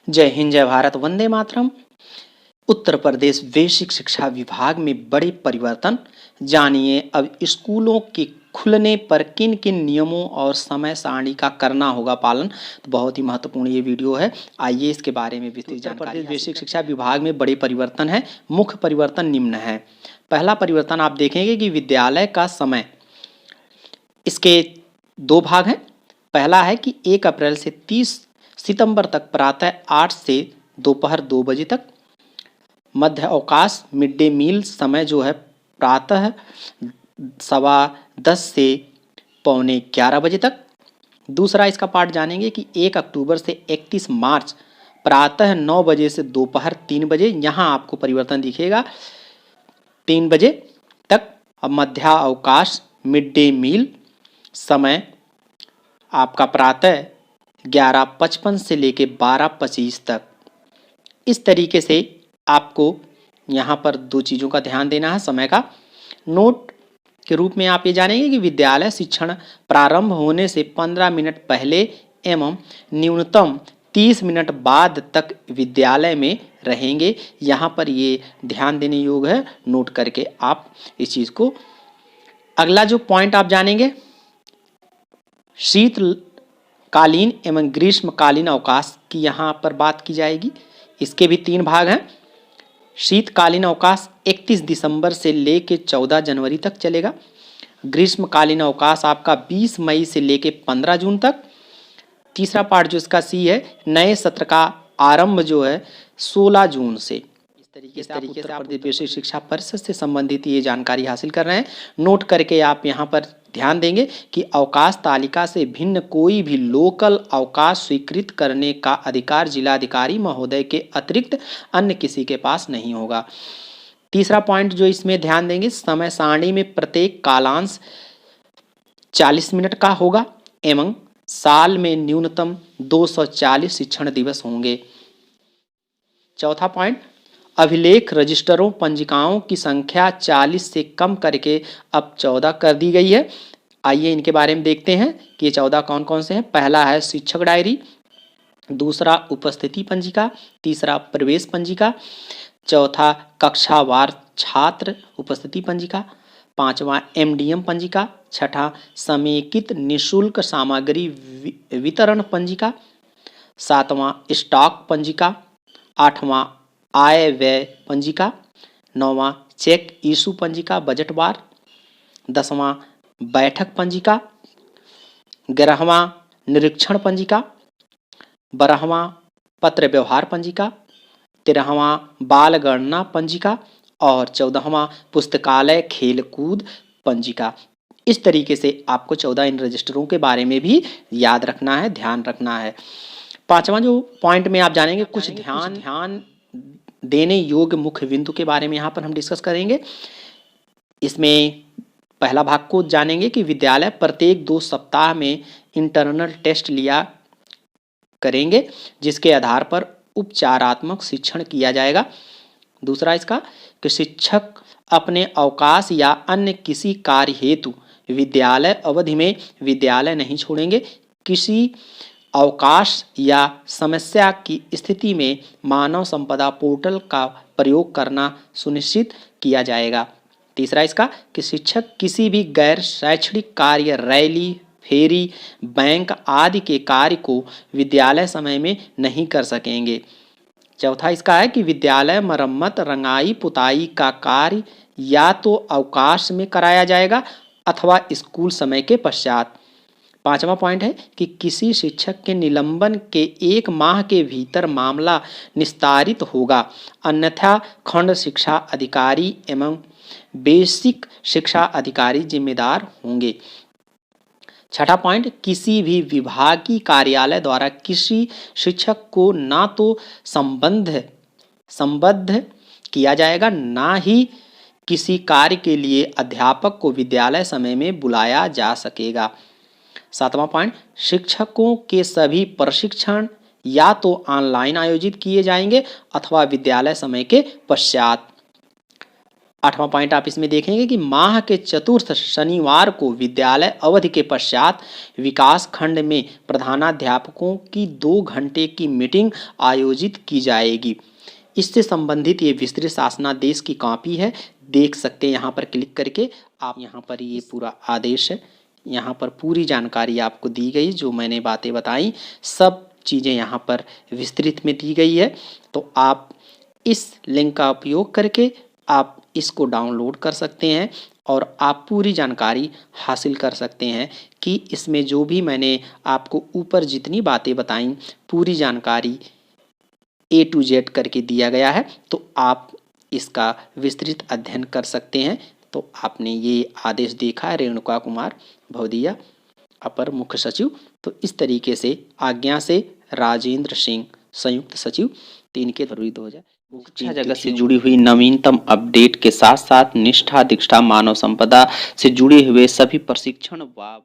जय हिंद, जय भारत, वंदे मातरम। उत्तर प्रदेश बेसिक शिक्षा विभाग में बड़े परिवर्तन। जानिए अब स्कूलों के खुलने पर किन किन नियमों और समय सारणी का करना होगा पालन। तो बहुत ही महत्वपूर्ण ये वीडियो है, आइए इसके बारे में विस्तृत जानकारी। उत्तर प्रदेश बेसिक शिक्षा विभाग में बड़े परिवर्तन है। मुख्य परिवर्तन निम्न है। पहला परिवर्तन आप देखेंगे कि विद्यालय का समय, इसके दो भाग हैं। पहला है कि 1 अप्रैल से 30 सितंबर तक प्रातः 8 से दोपहर 2 बजे तक। मध्य अवकाश मिड डे मील समय जो है प्रातः 10:15 से 11:15 बजे तक। दूसरा इसका पाठ जानेंगे कि 1 अक्टूबर से 31 मार्च प्रातः 9 बजे से दोपहर 3 बजे। यहाँ आपको परिवर्तन दिखेगा 3 बजे तक। अब मध्य अवकाश मिड डे मील समय आपका प्रातः 11:55 से लेके 12:25 तक। इस तरीके से आपको यहाँ पर दो चीज़ों का ध्यान देना है समय का। नोट के रूप में आप ये जानेंगे कि विद्यालय शिक्षण प्रारंभ होने से 15 मिनट पहले एवं न्यूनतम 30 मिनट बाद तक विद्यालय में रहेंगे। यहाँ पर ये ध्यान देने योग्य है, नोट करके आप इस चीज़ को। अगला जो पॉइंट आप जानेंगे, शीतकालीन एवं ग्रीष्मकालीन अवकाश की यहाँ पर बात की जाएगी। इसके भी 3 भाग हैं। शीतकालीन अवकाश 31 दिसंबर से लेके 14 जनवरी तक चलेगा। ग्रीष्मकालीन अवकाश आपका 20 मई से लेके 15 जून तक। तीसरा पार्ट जो इसका सी है, नए सत्र का आरंभ जो है 16 जून से। इस तरीके से उत्तर प्रदेश बेसिक शिक्षा परिषद से संबंधित ये जानकारी हासिल कर रहे हैं। नोट करके आप यहाँ पर ध्यान देंगे कि अवकाश तालिका से भिन्न कोई भी लोकल अवकाश स्वीकृत करने का अधिकार जिलाधिकारी महोदय के अतिरिक्त अन्य किसी के पास नहीं होगा। तीसरा पॉइंट जो इसमें ध्यान देंगे, समय सारणी में प्रत्येक कालांश 40 मिनट का होगा एवं साल में न्यूनतम 240 शिक्षण दिवस होंगे। चौथा पॉइंट, अभिलेख रजिस्टरों पंजिकाओं की संख्या 40 से कम करके अब 14 कर दी गई है। आइए इनके बारे में देखते हैं कि ये 14 कौन कौन से हैं। पहला है शिक्षक डायरी, दूसरा उपस्थिति पंजिका, तीसरा प्रवेश पंजिका, चौथा कक्षावार छात्र उपस्थिति पंजिका, पांचवा एमडीएम पंजिका, छठा समेकित निःशुल्क सामग्री वितरण पंजिका, सातवां स्टॉक पंजिका, आठवां आय व्यय पंजिका, नौवां चेक इशू पंजिका बजटवार, 10वां बैठक पंजिका, 11वां निरीक्षण पंजिका, 12वां पत्र व्यवहार पंजिका, 13वां बाल गणना पंजिका और 14वां पुस्तकालय खेलकूद पंजिका। इस तरीके से आपको 14 इन रजिस्टरों के बारे में भी याद रखना है, ध्यान रखना है। पांचवा जो पॉइंट में आप जानेंगे, कुछ ध्यान देने योग्य मुख्य बिंदु के बारे में यहाँ पर हम डिस्कस करेंगे। इसमें पहला भाग को जानेंगे कि विद्यालय प्रत्येक 2 सप्ताह में इंटरनल टेस्ट लिया करेंगे, जिसके आधार पर उपचारात्मक शिक्षण किया जाएगा। दूसरा इसका कि शिक्षक अपने अवकाश या अन्य किसी कार्य हेतु विद्यालय अवधि में विद्यालय नहीं छोड़ेंगे। किसी अवकाश या समस्या की स्थिति में मानव संपदा पोर्टल का प्रयोग करना सुनिश्चित किया जाएगा। तीसरा इसका कि शिक्षक किसी भी गैर शैक्षणिक कार्य, रैली, फेरी, बैंक आदि के कार्य को विद्यालय समय में नहीं कर सकेंगे। चौथा इसका है कि विद्यालय मरम्मत, रंगाई, पुताई का कार्य या तो अवकाश में कराया जाएगा अथवा स्कूल समय के पश्चात। पांचवा पॉइंट है कि किसी शिक्षक के निलंबन के 1 माह के भीतर मामला निस्तारित होगा, अन्यथा खंड शिक्षा अधिकारी एवं बेसिक शिक्षा अधिकारी जिम्मेदार होंगे। छठा पॉइंट, किसी भी विभागीय कार्यालय द्वारा किसी शिक्षक को ना तो संबद्ध किया जाएगा, ना ही किसी कार्य के लिए अध्यापक को विद्यालय समय में बुलाया जा सकेगा। सातवां पॉइंट, शिक्षकों के सभी प्रशिक्षण या तो ऑनलाइन आयोजित किए जाएंगे अथवा विद्यालय समय के पश्चात। 8वां पॉइंट आप इसमें देखेंगे कि माह के चतुर्थ शनिवार को विद्यालय अवधि के पश्चात विकास खंड में प्रधानाध्यापकों की 2 घंटे की मीटिंग आयोजित की जाएगी। इससे संबंधित ये विस्तृत शासनादेश की कॉपी है, देख सकते हैं यहाँ पर क्लिक करके आप। यहाँ पर ये पूरा आदेश है, यहाँ पर पूरी जानकारी आपको दी गई, जो मैंने बातें बताई सब चीज़ें यहाँ पर विस्तृत में दी गई है। तो आप इस लिंक का उपयोग करके आप इसको डाउनलोड कर सकते हैं और आप पूरी जानकारी हासिल कर सकते हैं कि इसमें जो भी मैंने आपको ऊपर जितनी बातें बताई पूरी जानकारी A to Z करके दिया गया है। तो आप इसका विस्तृत अध्ययन कर सकते हैं। तो आपने ये आदेश देखा है, रेणुका कुमार भवदिया अपर मुख्य सचिव। तो इस तरीके से आज्ञा से राजेंद्र सिंह संयुक्त सचिव 3 के फरवरी 2000 शिक्षा जगत से जुड़ी हुई नवीनतम अपडेट के साथ साथ निष्ठा दीक्षा मानव संपदा से जुड़े हुए सभी प्रशिक्षण व